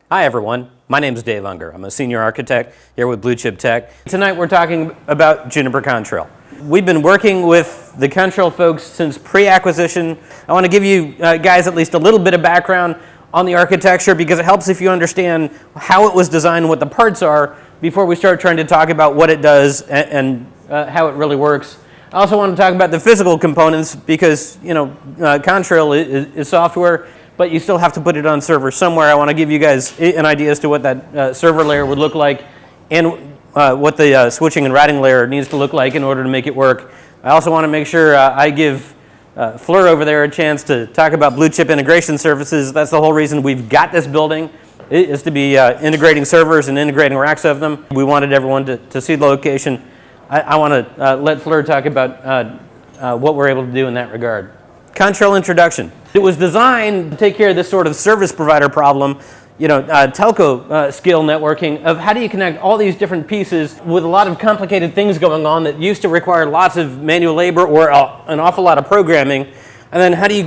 Hi everyone, my name is Dave Unger. I'm a senior architect here with Blue Chip Tech. Tonight we're talking about Juniper Contrail. We've been working with the Contrail folks since pre-acquisition. I want to give you guys at least a little bit of background on the architecture because it helps if you understand how it was designed and what the parts are before we start trying to talk about what it does and how it really works. I also want to talk about the physical components because, Contrail is software, but you still have to put it on server somewhere. I want to give you guys an idea as to what that server layer would look like and what the switching and routing layer needs to look like in order to make it work. I also want to make sure I give Fleur over there a chance to talk about Blue Chip integration services. That's the whole reason we've got this building, is to be integrating servers and integrating racks of them. We wanted everyone to see the location. I want to let Fleur talk about what we're able to do in that regard. Contrail introduction. It was designed to take care of this sort of service provider problem, telco scale networking of how do you connect all these different pieces with a lot of complicated things going on that used to require lots of manual labor or an awful lot of programming. And then how do you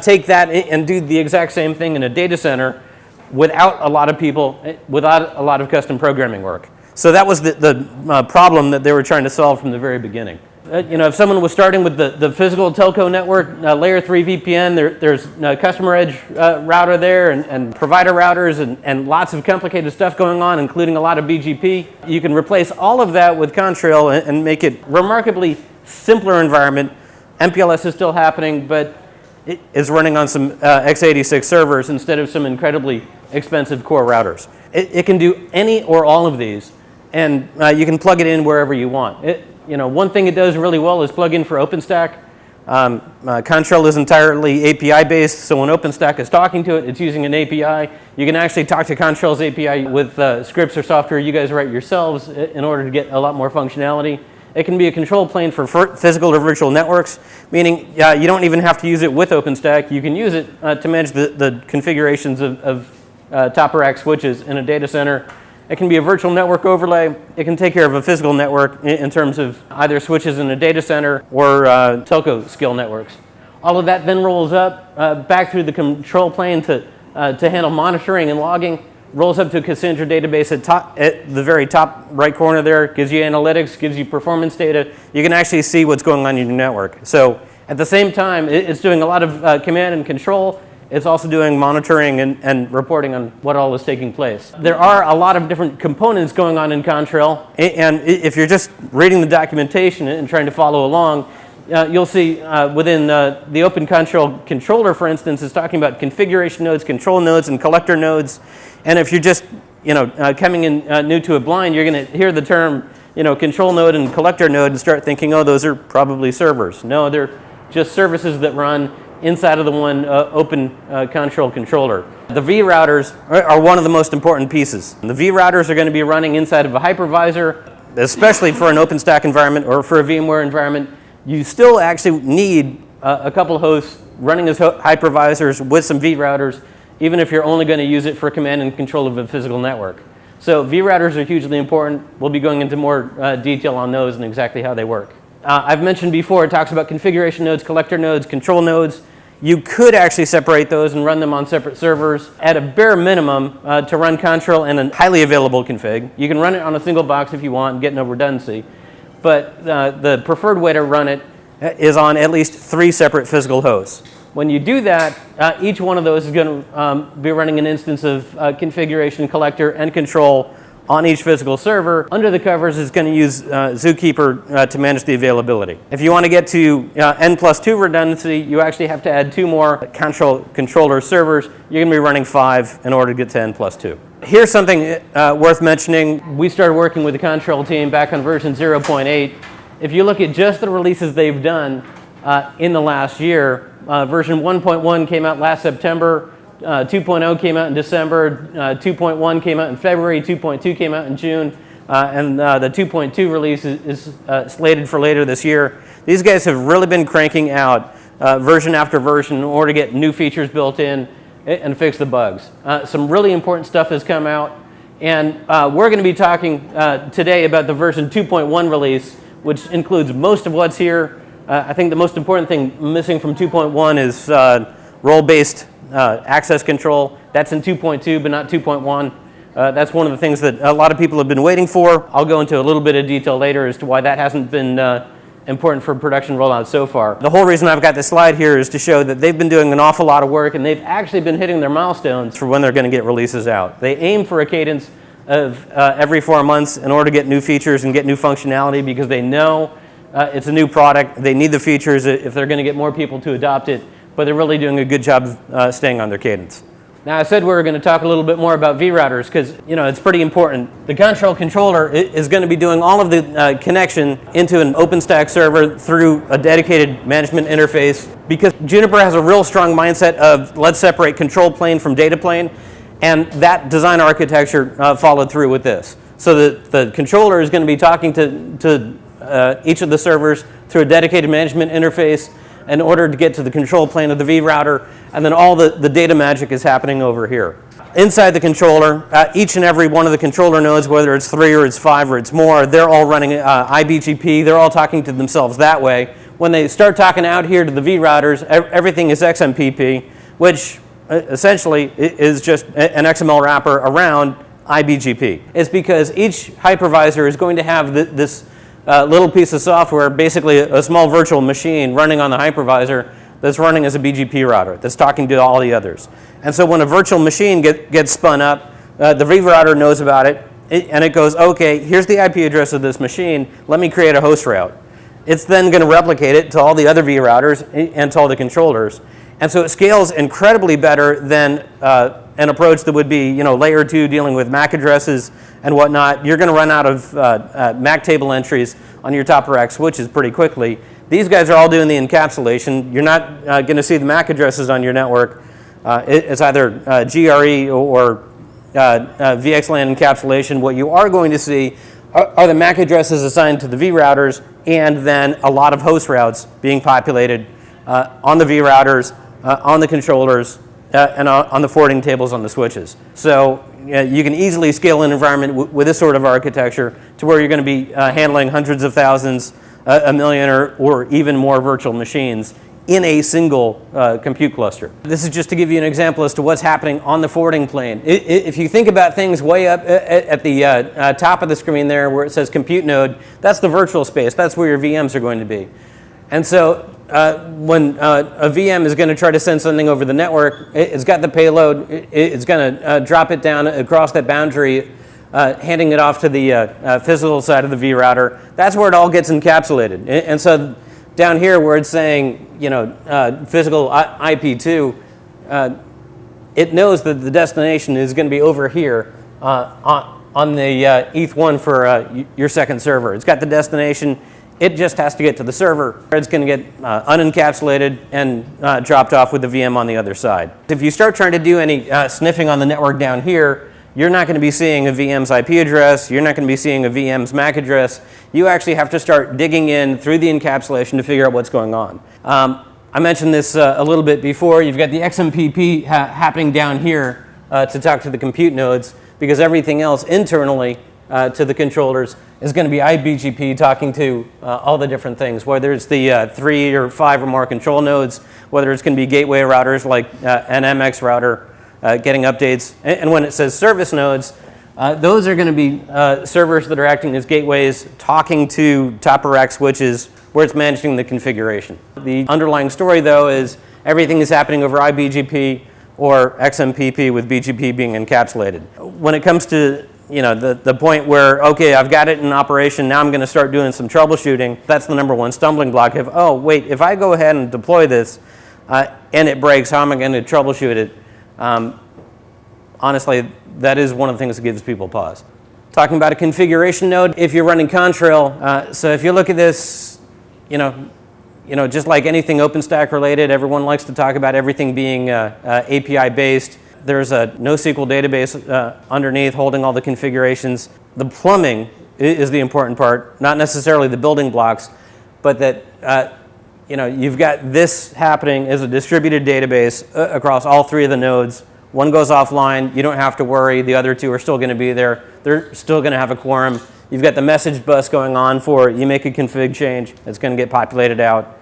take that and do the exact same thing in a data center without a lot of people, without a lot of custom programming work. So that was the problem that they were trying to solve from the very beginning. If someone was starting with the physical telco network, layer 3 VPN, there's customer edge router there and provider routers and lots of complicated stuff going on, including a lot of BGP. You can replace all of that with Contrail and make it remarkably simpler environment. MPLS is still happening, but it is running on some x86 servers instead of some incredibly expensive core routers. It can do any or all of these, and you can plug it in wherever you want. One thing it does really well is plug in for Openstack. Contrail is entirely API based, so when Openstack is talking to it, it's using an API. You can actually talk to Contrail's API with scripts or software you guys write yourselves in order to get a lot more functionality. It can be a control plane for physical or virtual networks, meaning you don't even have to use it with OpenStack. You can use it to manage the configurations of top rack switches in a data center. It can be a virtual network overlay. It can take care of a physical network in terms of either switches in a data center or telco scale networks. All of that then rolls up back through the control plane to handle monitoring and logging. Rolls up to a Cassandra database at the very top right corner there. Gives you analytics, gives you performance data. You can actually see what's going on in your network. So at the same time, it's doing a lot of command and control. It's also doing monitoring and reporting on what all is taking place. There are a lot of different components going on in Contrail, and if you're just reading the documentation and trying to follow along, you'll see within the Open Contrail controller, for instance, is talking about configuration nodes, control nodes, and collector nodes. And if you're just coming in new to a blind, you're going to hear the term control node and collector node and start thinking, oh, those are probably servers. No, they're just services that run inside of the one Open Contrail controller. The vRouters are one of the most important pieces. The vRouters are going to be running inside of a hypervisor, especially for an OpenStack environment or for a VMware environment. You still actually need a couple of hosts running as hypervisors with some vRouters, even if you're only going to use it for command and control of a physical network. So vRouters are hugely important. We'll be going into more detail on those and exactly how they work. I've mentioned before, it talks about configuration nodes, collector nodes, control nodes. You could actually separate those and run them on separate servers at a bare minimum to run Contrail in a highly available config. You can run it on a single box if you want and get no redundancy. But the preferred way to run it is on at least 3 separate physical hosts. When you do that, each one of those is going to be running an instance of configuration, collector, and control on each physical server. Under the covers is going to use Zookeeper to manage the availability. If you want to get to N+2 redundancy, you actually have to add 2 more Contrail controller servers. You're going to be running 5 in order to get to N+2. Here's something worth mentioning. We started working with the Contrail team back on version 0.8. If you look at just the releases they've done in the last year, version 1.1 came out last September. 2.0 came out in December, 2.1 came out in February, 2.2 came out in June, and the 2.2 release is slated for later this year. These guys have really been cranking out version after version in order to get new features built in and fix the bugs. Some really important stuff has come out, and we're going to be talking today about the version 2.1 release, which includes most of what's here. I think the most important thing missing from 2.1 is role-based access control. That's in 2.2, but not 2.1. That's one of the things that a lot of people have been waiting for. I'll go into a little bit of detail later as to why that hasn't been important for production rollout so far. The whole reason I've got this slide here is to show that they've been doing an awful lot of work, and they've actually been hitting their milestones for when they're going to get releases out. They aim for a cadence of every 4 months in order to get new features and get new functionality, because they know it's a new product. They need the features if they're going to get more people to adopt it, but they're really doing a good job of staying on their cadence. Now, I said we were going to talk a little bit more about vRouters because, it's pretty important. The Contrail controller is going to be doing all of the connection into an Openstack server through a dedicated management interface, because Juniper has a real strong mindset of let's separate control plane from data plane, and that design architecture followed through with this. So the controller is going to be talking to each of the servers through a dedicated management interface in order to get to the control plane of the vRouter, and then all the data magic is happening over here. Inside the controller, each and every one of the controller nodes, whether it's 3 or it's 5 or it's more, they're all running IBGP. They're all talking to themselves that way. When they start talking out here to the vRouters, everything is XMPP, which essentially is just an XML wrapper around IBGP. It's because each hypervisor is going to have this little piece of software, basically a small virtual machine running on the hypervisor that's running as a BGP router that's talking to all the others. And so when a virtual machine gets spun up, the vRouter knows about it, and it goes, okay, here's the IP address of this machine, let me create a host route. It's then going to replicate it to all the other vRouters and to all the controllers. And so it scales incredibly better than an approach that would be, layer 2 dealing with MAC addresses and whatnot. You're going to run out of MAC table entries on your top of rack switches pretty quickly. These guys are all doing the encapsulation. You're not going to see the MAC addresses on your network. It's either GRE or VXLAN encapsulation. What you are going to see are the MAC addresses assigned to the vRouters, and then a lot of host routes being populated on the vRouters, on the controllers, and on the forwarding tables on the switches. So you can easily scale an environment with this sort of architecture to where you're going to be handling hundreds of thousands, a million, or even more virtual machines in a single compute cluster. This is just to give you an example as to what's happening on the forwarding plane. If you think about things way up at the top of the screen there where it says compute node, that's the virtual space. That's where your VMs are going to be. And so when a VM is going to try to send something over the network, it's got the payload, it's going to drop it down across that boundary, handing it off to the physical side of the vRouter. That's where it all gets encapsulated. And so down here where it's saying, physical IP2, it knows that the destination is going to be over here on the ETH1 for your second server. It's got the destination. It just has to get to the server. It's going to get unencapsulated and dropped off with the VM on the other side. If you start trying to do any sniffing on the network down here, you're not going to be seeing a VM's IP address. You're not going to be seeing a VM's MAC address. You actually have to start digging in through the encapsulation to figure out what's going on. I mentioned this a little bit before. You've got the XMPP happening down here to talk to the compute nodes, because everything else internally to the controllers is going to be IBGP talking to all the different things, whether it's the 3 or 5 or more control nodes, whether it's going to be gateway routers like an MX router getting updates. And when it says service nodes, those are going to be servers that are acting as gateways, talking to top of rack switches where it's managing the configuration. The underlying story, though, is everything is happening over IBGP or XMPP with BGP being encapsulated. When it comes to the point where, okay, I've got it in operation, now I'm going to start doing some troubleshooting, that's the number one stumbling block of, oh, wait, if I go ahead and deploy this and it breaks, how am I going to troubleshoot it? Honestly, that is one of the things that gives people pause. Talking about a configuration node, if you're running Contrail, so if you look at this, just like anything OpenStack related, everyone likes to talk about everything being API based. There's a NoSQL database underneath holding all the configurations. The plumbing is the important part, not necessarily the building blocks, but that you've got this happening as a distributed database across all 3 of the nodes. One goes offline, you don't have to worry. The other 2 are still going to be there. They're still going to have a quorum. You've got the message bus going on for you make a config change, it's going to get populated out.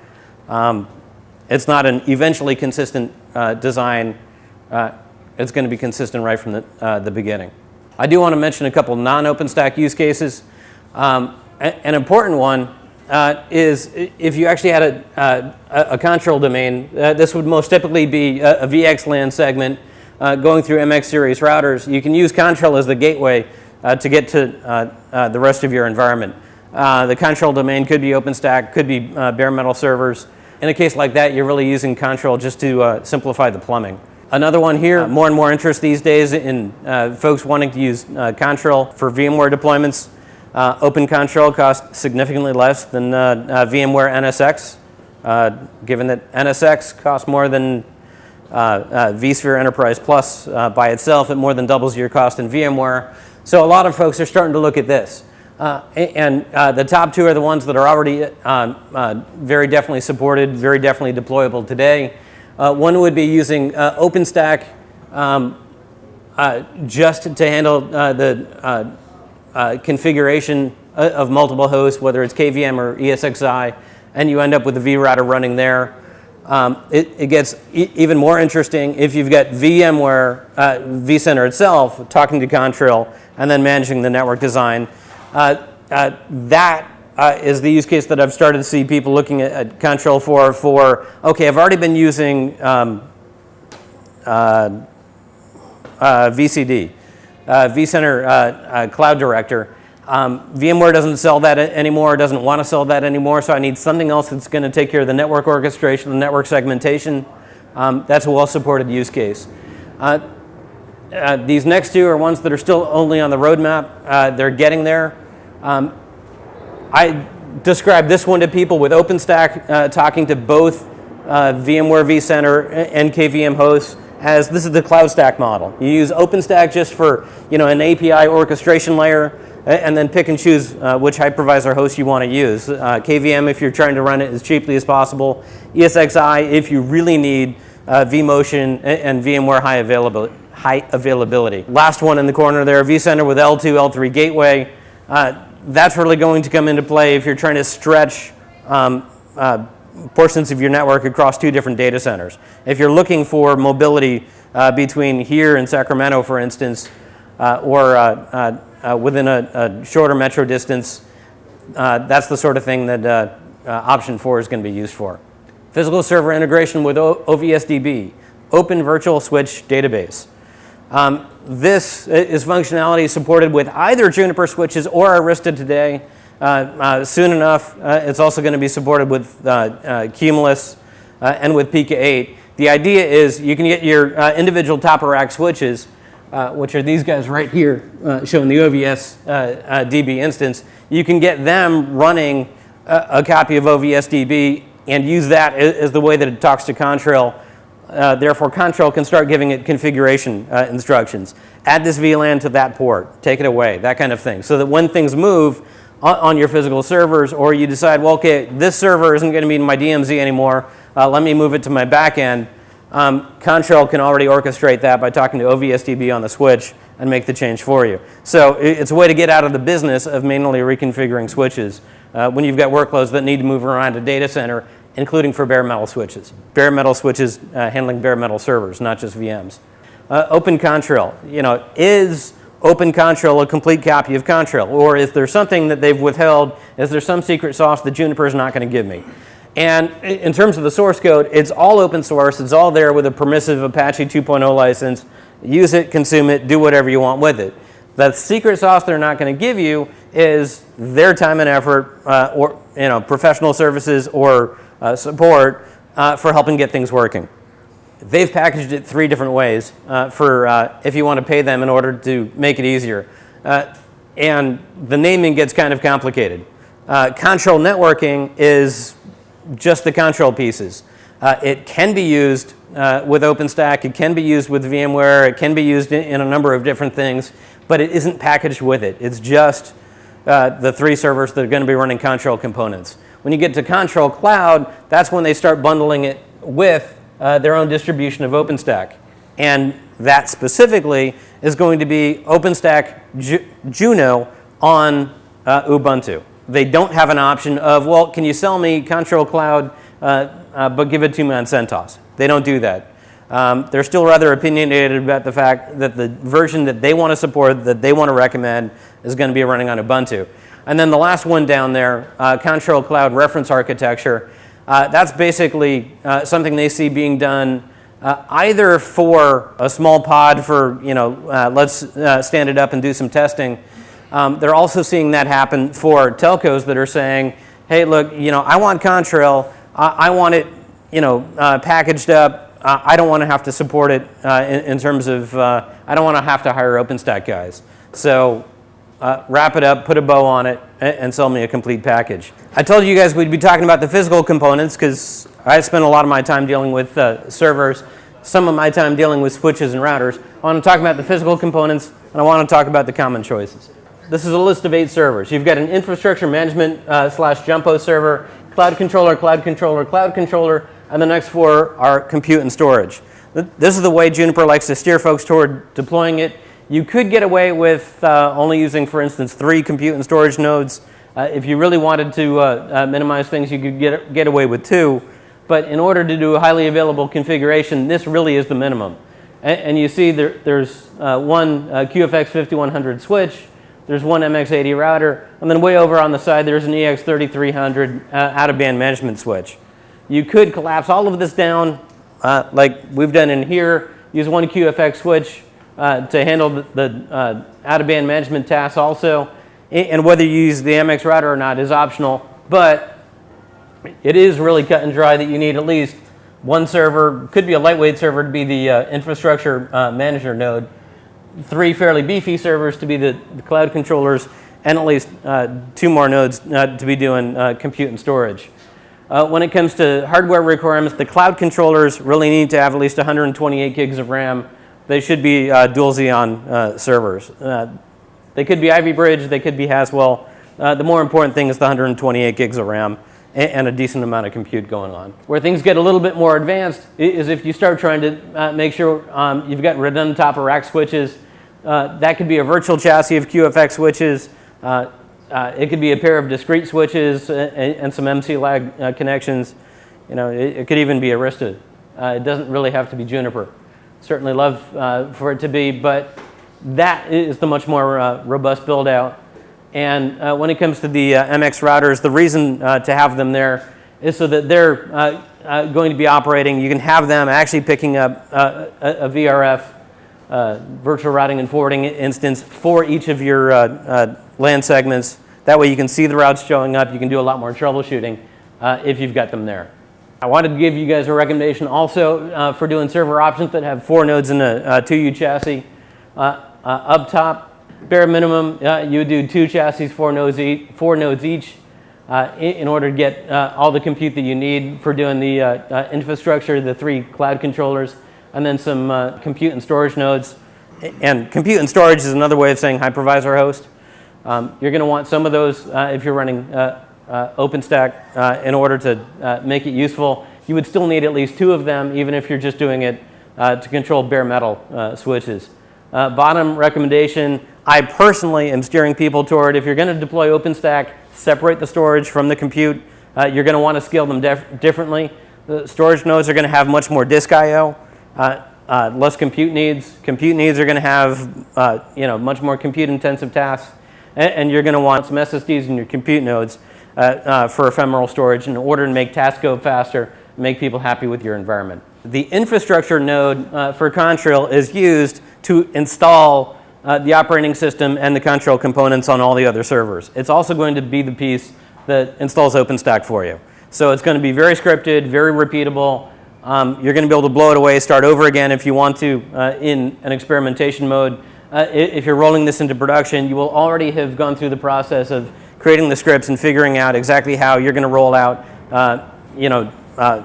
It's not an eventually consistent design, it's going to be consistent right from the beginning. I do want to mention a couple non-OpenStack use cases. An important one is if you actually had a Contrail domain, this would most typically be a VXLAN segment going through MX series routers. You can use Contrail as the gateway to get to the rest of your environment. The Contrail domain could be OpenStack, could be bare metal servers. In a case like that, you're really using Contrail just to simplify the plumbing. Another one here, more and more interest these days in folks wanting to use Contrail for VMware deployments. OpenControl costs significantly less than VMware NSX, given that NSX costs more than vSphere Enterprise Plus by itself. It more than doubles your cost in VMware. So a lot of folks are starting to look at this. The top two are the ones that are already very definitely supported, very definitely deployable today. One would be using OpenStack just to handle the configuration of multiple hosts, whether it's KVM or ESXi, and you end up with a vRouter running there. It gets even more interesting if you've got VMware, vCenter itself, talking to Contrail, and then managing the network design. That is the use case that I've started to see people looking at Contrail for, okay, I've already been using VCD, vCenter Cloud Director. VMware doesn't sell that anymore, doesn't want to sell that anymore, so I need something else that's going to take care of the network orchestration, the network segmentation. That's a well-supported use case. These next two are ones that are still only on the roadmap. They're getting there. I describe this one to people with OpenStack talking to both VMware vCenter and KVM hosts as this is the cloud stack model. You use OpenStack just for an API orchestration layer, and then pick and choose which hypervisor host you want to use. KVM if you're trying to run it as cheaply as possible. ESXi if you really need vMotion and VMware high availability. Last one in the corner there, vCenter with L2, L3 gateway. That's really going to come into play if you're trying to stretch portions of your network across two different data centers. If you're looking for mobility between here and Sacramento, for instance, or within a shorter metro distance, that's the sort of thing that option 4 is going to be used for. Physical server integration with OVSDB, Open Virtual Switch Database. This is functionality supported with either Juniper switches or Arista today. Soon enough, it's also going to be supported with Cumulus and with Pika 8. The idea is you can get your individual top-of-rack switches, which are these guys right here, showing the OVS DB instance. You can get them running a copy of OVS DB and use that as the way that it talks to Contrail. Therefore, Contrail can start giving it configuration instructions. Add this VLAN to that port, take it away, that kind of thing. So that when things move on your physical servers, or you decide, well, okay, this server isn't going to be in my DMZ anymore, let me move it to my back end. Contrail can already orchestrate that by talking to OVSDB on the switch and make the change for you. So it's a way to get out of the business of manually reconfiguring switches when you've got workloads that need to move around a data center, including for bare metal switches. Bare metal switches handling bare metal servers, not just VMs. OpenControl, is OpenControl a complete copy of Contrail? Or is there something that they've withheld? Is there some secret sauce that Juniper is not going to give me? And in terms of the source code, it's all open source. It's all there with a permissive Apache 2.0 license. Use it, consume it, do whatever you want with it. The secret sauce they're not going to give you is their time and effort, or professional services or support for helping get things working. They've packaged it 3 different ways for if you want to pay them in order to make it easier. And the naming gets kind of complicated. Contrail networking is just the Contrail pieces. It can be used with OpenStack, it can be used with VMware, it can be used in a number of different things, but it isn't packaged with it. It's just the 3 servers that are going to be running Contrail components. When you get to Contrail Cloud, that's when they start bundling it with their own distribution of OpenStack. And that specifically is going to be OpenStack Juno on Ubuntu. They don't have an option of, well, can you sell me Contrail Cloud, but give it to me on CentOS? They don't do that. They're still rather opinionated about the fact that the version that they want to support, that they want to recommend, is going to be running on Ubuntu. And then the last one down there, Contrail Cloud Reference Architecture, that's basically something they see being done either for a small pod for, let's stand it up and do some testing. They're also seeing that happen for telcos that are saying, hey, look, I want Contrail, I want it, packaged up. I don't want to have to support it in terms of, I don't want to have to hire OpenStack guys. So wrap it up, put a bow on it, and sell me a complete package. I told you guys we'd be talking about the physical components because I spend a lot of my time dealing with servers, some of my time dealing with switches and routers. I want to talk about the physical components, and I want to talk about the common choices. This is a list of 8 servers. You've got an infrastructure management / Jumbo server, cloud controller, cloud controller, cloud controller, and the next 4 are compute and storage. This is the way Juniper likes to steer folks toward deploying it. You could get away with only using, for instance, 3 compute and storage nodes. If you really wanted to minimize things, you could get away with 2. But in order to do a highly available configuration, this really is the minimum. And you see there's one QFX 5100 switch, there's one MX80 router, and then way over on the side there's an EX 3300 out-of-band management switch. You could collapse all of this down like we've done in here, use one QFX switch to handle the out-of-band management tasks also, and whether you use the MX router or not is optional, but it is really cut and dry that you need at least one server, could be a lightweight server to be the infrastructure manager node, 3 fairly beefy servers to be the cloud controllers, and at least 2 more nodes to be doing compute and storage. When it comes to hardware requirements, the cloud controllers really need to have at least 128 gigs of RAM. They should be dual Xeon servers. They could be Ivy Bridge, they could be Haswell. The more important thing is the 128 gigs of RAM and a decent amount of compute going on. Where things get a little bit more advanced is if you start trying to make sure you've got redundant top-of-rack switches. That could be a virtual chassis of QFX switches. It could be a pair of discrete switches and some MC-lag connections. It could even be Arista. It doesn't really have to be Juniper. Certainly love for it to be, but that is the much more robust build out. And when it comes to the MX routers, the reason to have them there is so that they're going to be operating. You can have them actually picking up a VRF, virtual routing and forwarding instance for each of your LAN segments. That way you can see the routes showing up. You can do a lot more troubleshooting if you've got them there. I wanted to give you guys a recommendation also for doing server options that have 4 nodes in a 2U chassis. Up top, bare minimum, you would do 2 chassis, 4 nodes each in order to get all the compute that you need for doing the infrastructure, the 3 cloud controllers, and then some compute and storage nodes. And compute and storage is another way of saying hypervisor host. You're going to want some of those if you're running OpenStack in order to make it useful. You would still need at least 2 of them, even if you're just doing it to control bare metal switches. Bottom recommendation, I personally am steering people toward, if you're going to deploy OpenStack, separate the storage from the compute. You're going to want to scale them differently. The storage nodes are going to have much more disk I/O, less compute needs. Compute needs are going to have much more compute-intensive tasks, and you're going to want some SSDs in your compute nodes for ephemeral storage in order to make tasks go faster, and make people happy with your environment. The infrastructure node for Contrail is used to install the operating system and the Contrail components on all the other servers. It's also going to be the piece that installs OpenStack for you. So it's going to be very scripted, very repeatable. You're going to be able to blow it away, start over again if you want to in an experimentation mode. If you're rolling this into production, you will already have gone through the process of creating the scripts and figuring out exactly how you're going to roll out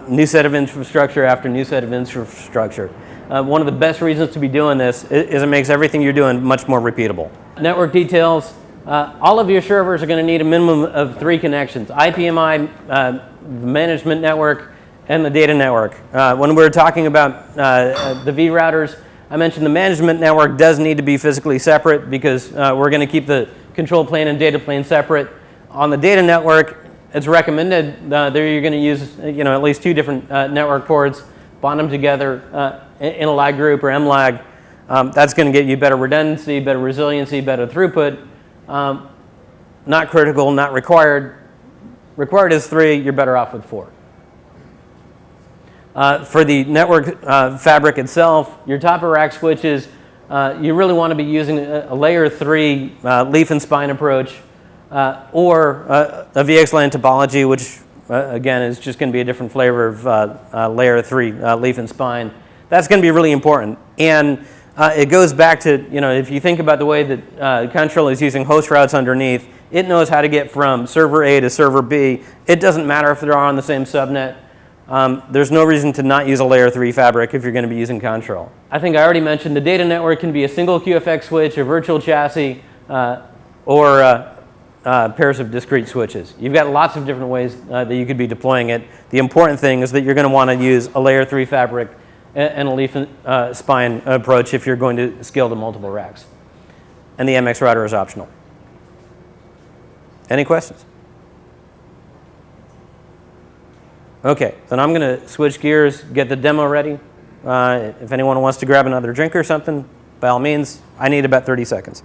new set of infrastructure after new set of infrastructure. One of the best reasons to be doing this is it makes everything you're doing much more repeatable. Network details. All of your servers are going to need a minimum of 3 connections. IPMI, the management network, and the data network. When we were talking about the V routers, I mentioned the management network does need to be physically separate because we're going to keep the control plane and data plane separate. On the data network, it's recommended there you're going to use at least 2 different network ports, bond them together, in a lag group or MLAG. That's going to get you better redundancy, better resiliency, better throughput. Not critical, not required. Required is 3, you're better off with 4. For the network fabric itself, your top of rack switches, you really want to be using a layer 3 leaf and spine approach, or a VXLAN topology, which again is just going to be a different flavor of layer 3 leaf and spine. That's going to be really important. And it goes back to, if you think about the way that Control is using host routes underneath, it knows how to get from server A to server B. It doesn't matter if they're on the same subnet. There's no reason to not use a layer 3 fabric if you're going to be using Control. I think I already mentioned the data network can be a single QFX switch, a virtual chassis, or pairs of discrete switches. You've got lots of different ways that you could be deploying it. The important thing is that you're going to want to use a layer 3 fabric and a leaf and spine approach if you're going to scale to multiple racks. And the MX router is optional. Any questions? Okay, then I'm going to switch gears, get the demo ready. If anyone wants to grab another drink or something, by all means, I need about 30 seconds.